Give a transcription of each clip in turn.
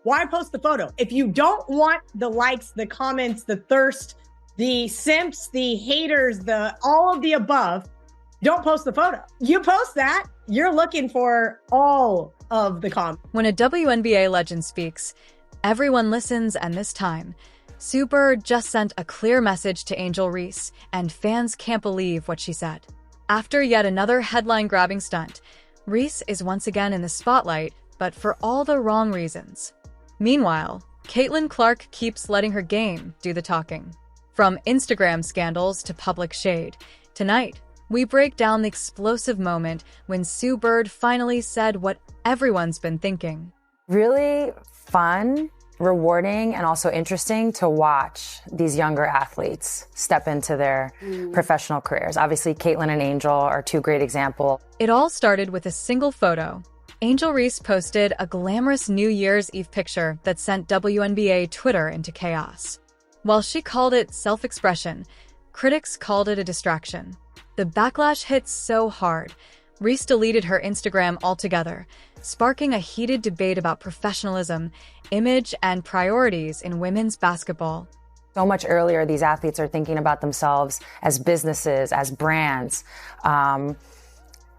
Why post the photo? If you don't want the likes, the comments, the thirst, the simps, the haters, all of the above, don't post the photo. You post that, you're looking for all of the comments. When a WNBA legend speaks, everyone listens, and this time, Sue Bird just sent a clear message to Angel Reese, and fans can't believe what she said. After yet another headline-grabbing stunt, Reese is once again in the spotlight, but for all the wrong reasons. Meanwhile, Caitlin Clark keeps letting her game do the talking. From Instagram scandals to public shade, tonight, we break down the explosive moment when Sue Bird finally said what everyone's been thinking. Really fun, rewarding, and also interesting to watch these younger athletes step into their professional careers. Obviously, Caitlin and Angel are two great examples. It all started with a single photo. Angel Reese posted a glamorous New Year's Eve picture that sent WNBA Twitter into chaos. While she called it self-expression, critics called it a distraction. The backlash hit so hard, Reese deleted her Instagram altogether, sparking a heated debate about professionalism, image, and priorities in women's basketball. So much earlier, these athletes are thinking about themselves as businesses, as brands.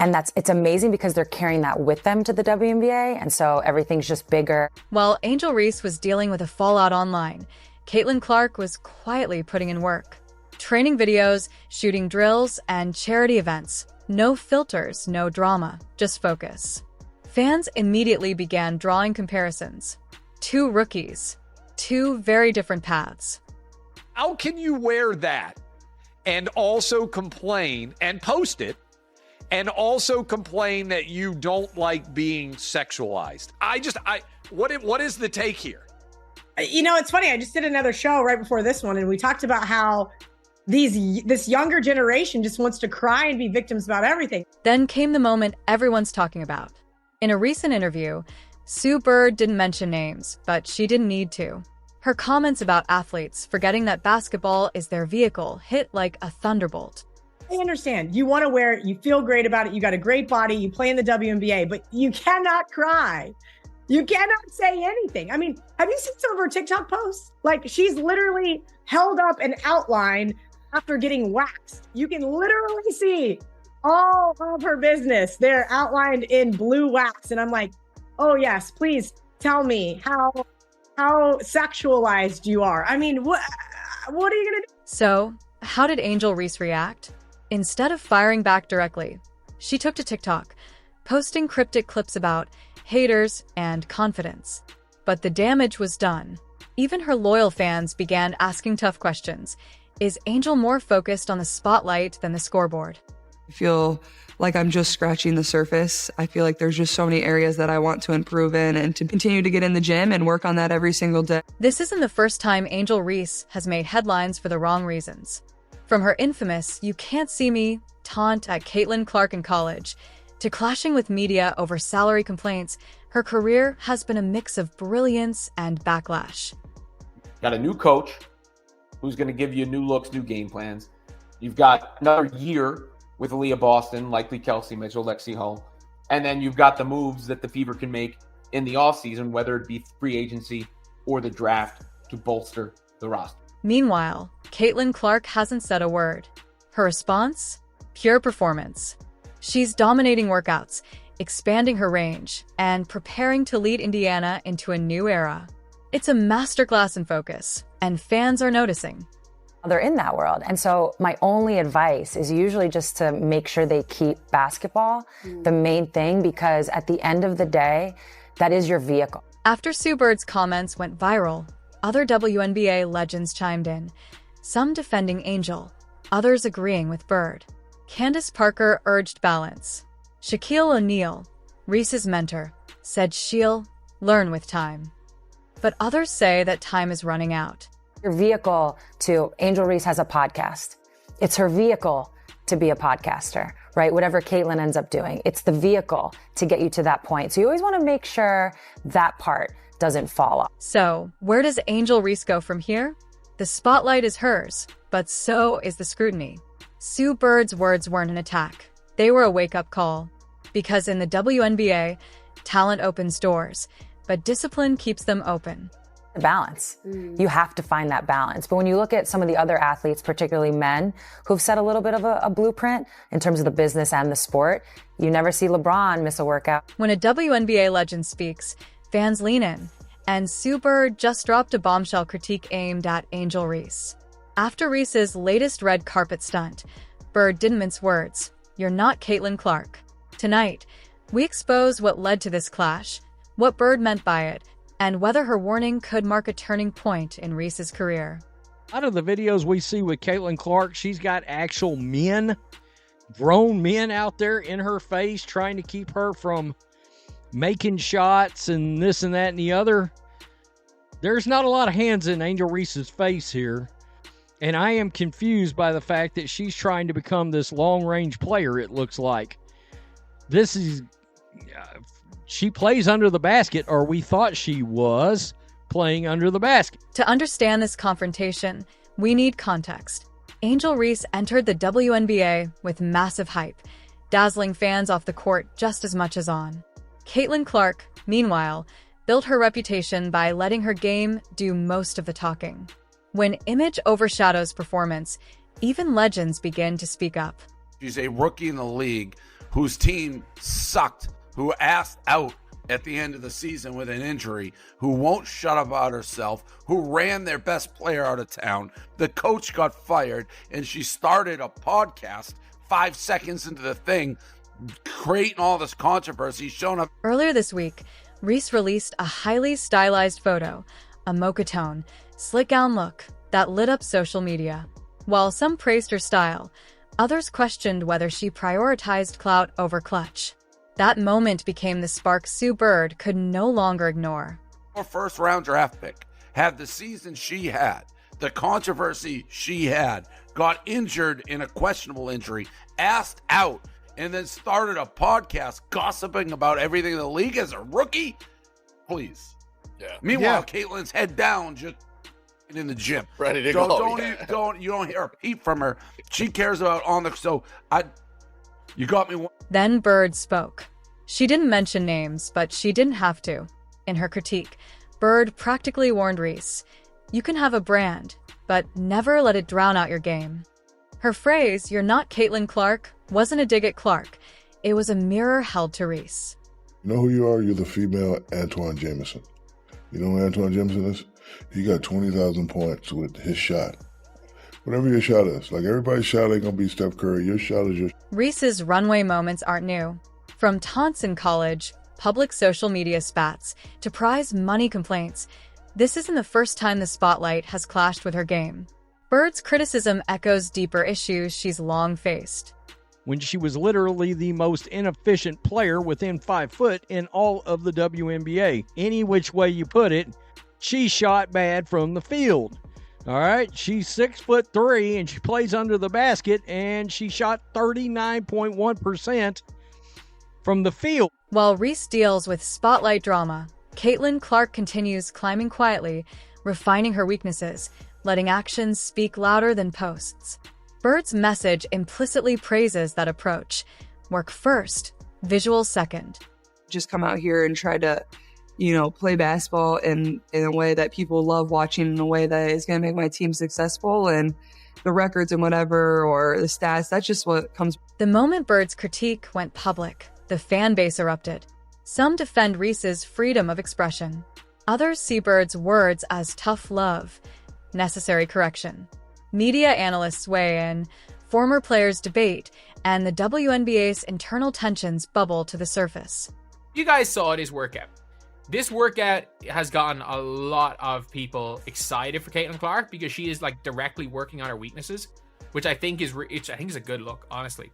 And it's amazing because they're carrying that with them to the WNBA, and so everything's just bigger. While Angel Reese was dealing with a fallout online, Caitlin Clark was quietly putting in work. Training videos, shooting drills, and charity events. No filters, no drama, just focus. Fans immediately began drawing comparisons. Two rookies, two very different paths. How can you wear that and also complain and post it and also complain that you don't like being sexualized? What is the take here? You know, it's funny. I just did another show right before this one, and we talked about how this younger generation just wants to cry and be victims about everything. Then came the moment everyone's talking about. In a recent interview, Sue Bird didn't mention names, but she didn't need to. Her comments about athletes forgetting that basketball is their vehicle hit like a thunderbolt. I understand. You want to wear it. You feel great about it. You got a great body. You play in the WNBA, but you cannot cry. You cannot say anything. I mean, have you seen some of her TikTok posts? Like, she's literally held up an outline after getting waxed. You can literally see all of her business there outlined in blue wax. And I'm like, oh yes, please tell me how sexualized you are. I mean, what are you gonna do? So, how did Angel Reese react? Instead of firing back directly, she took to TikTok, posting cryptic clips about haters and confidence. But the damage was done. Even her loyal fans began asking tough questions. Is Angel more focused on the spotlight than the scoreboard? I feel like I'm just scratching the surface. I feel like there's just so many areas that I want to improve in and to continue to get in the gym and work on that every single day. This isn't the first time Angel Reese has made headlines for the wrong reasons. From her infamous "you can't see me" taunt at Caitlin Clark in college, to clashing with media over salary complaints, her career has been a mix of brilliance and backlash. Got a new coach who's going to give you new looks, new game plans. You've got another year with Aaliyah Boston, likely Kelsey Mitchell, Lexi Hull. And then you've got the moves that the Fever can make in the offseason, whether it be free agency or the draft, to bolster the roster. Meanwhile, Caitlin Clark hasn't said a word. Her response? Pure performance. She's dominating workouts, expanding her range, and preparing to lead Indiana into a new era. It's a masterclass in focus, and fans are noticing. They're in that world. And so my only advice is usually just to make sure they keep basketball the main thing, because at the end of the day, that is your vehicle. After Sue Bird's comments went viral, other WNBA legends chimed in, some defending Angel, others agreeing with Bird. Candace Parker urged balance. Shaquille O'Neal, Reese's mentor, said she'll learn with time. But others say that time is running out. Your vehicle to Angel Reese has a podcast. It's her vehicle to be a podcaster, right? Whatever Caitlin ends up doing, it's the vehicle to get you to that point. So you always want to make sure that part doesn't fall off. So where does Angel Reese go from here? The spotlight is hers, but so is the scrutiny. Sue Bird's words weren't an attack. They were a wake-up call. Because in the WNBA, talent opens doors, but discipline keeps them open. Balance. You have to find that balance. But when you look at some of the other athletes, particularly men, who've set a little bit of a blueprint in terms of the business and the sport, you never see LeBron miss a workout. When a WNBA legend speaks, fans lean in, and Sue Bird just dropped a bombshell critique aimed at Angel Reese. After Reese's latest red carpet stunt, Bird didn't mince words. "You're not Caitlin Clark." Tonight, we expose what led to this clash, what Bird meant by it, and whether her warning could mark a turning point in Reese's career. Out of the videos we see with Caitlin Clark, she's got actual men, grown men out there in her face trying to keep her from making shots and this and that and the other. There's not a lot of hands in Angel Reese's face here, and I am confused by the fact that she's trying to become this long-range player, it looks like. This is... she plays under the basket, or we thought she was playing under the basket. To understand this confrontation, we need context. Angel Reese entered the WNBA with massive hype, dazzling fans off the court just as much as on. Caitlin Clark, meanwhile, built her reputation by letting her game do most of the talking. When image overshadows performance, even legends begin to speak up. She's a rookie in the league whose team sucked, who asked out at the end of the season with an injury, who won't shut up about herself, who ran their best player out of town. The coach got fired, and she started a podcast 5 seconds into the thing, creating all this controversy, showing up. Earlier this week, Reese released a highly stylized photo, a mocha tone, slick gown look that lit up social media. While some praised her style, others questioned whether she prioritized clout over clutch. That moment became the spark Sue Bird could no longer ignore. Her first-round draft pick had the season she had, the controversy she had, got injured in a questionable injury, asked out, and then started a podcast gossiping about everything in the league as a rookie? Please. Yeah. Meanwhile, Caitlin's head down, just in the gym. Ready to go. You don't hear a peep from her. She cares about you got me. Then Bird spoke. She didn't mention names, but she didn't have to. In her critique, Bird practically warned Reese, "You can have a brand, but never let it drown out your game." Her phrase, "You're not Caitlin Clark," wasn't a dig at Clark. It was a mirror held to Reese. You know who you are? You're the female Antoine Jameson. You know who Antoine Jameson is? He got 20,000 points with his shot. Whatever your shot is. Like, everybody's shot ain't gonna be Steph Curry. Your shot is your... Reese's runway moments aren't new. From taunts in college, public social media spats, to prize money complaints, this isn't the first time the spotlight has clashed with her game. Bird's criticism echoes deeper issues she's long faced. When she was literally the most inefficient player within 5 foot in all of the WNBA. Any which way you put it, she shot bad from the field. All right, she's 6'3" and she plays under the basket, and she shot 39.1% from the field. While Reese deals with spotlight drama, Caitlin Clark continues climbing quietly, refining her weaknesses, letting actions speak louder than posts. Bird's message implicitly praises that approach. Work first, visuals second. Just come out here and try to, play basketball in a way that people love watching, in a way that is going to make my team successful, and the records and whatever, or the stats, that's just what comes. The moment Bird's critique went public, the fan base erupted. Some defend Reese's freedom of expression. Others see Bird's words as tough love, necessary correction. Media analysts weigh in, former players debate, and the WNBA's internal tensions bubble to the surface. You guys saw this workout. This workout has gotten a lot of people excited for Caitlin Clark because she is directly working on her weaknesses, which I think is a good look. Honestly,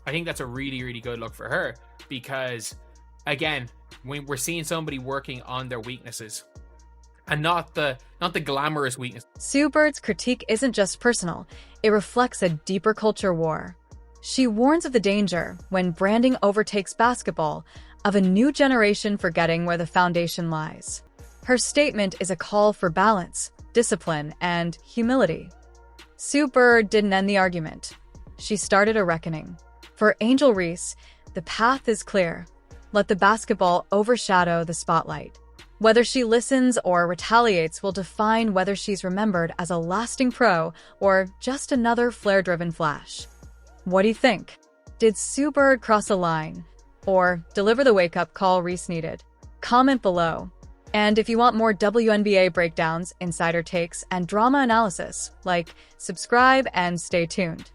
I think that's a really, really good look for her because, again, when we're seeing somebody working on their weaknesses and not the glamorous weakness. Sue Bird's critique isn't just personal; it reflects a deeper culture war. She warns of the danger when branding overtakes basketball, of a new generation forgetting where the foundation lies. Her statement is a call for balance, discipline, and humility. Sue Bird didn't end the argument. She started a reckoning. For Angel Reese, the path is clear. Let the basketball overshadow the spotlight. Whether she listens or retaliates will define whether she's remembered as a lasting pro or just another flare-driven flash. What do you think? Did Sue Bird cross a line? Or deliver the wake-up call Reese needed? Comment below. And if you want more WNBA breakdowns, insider takes, and drama analysis, subscribe and stay tuned.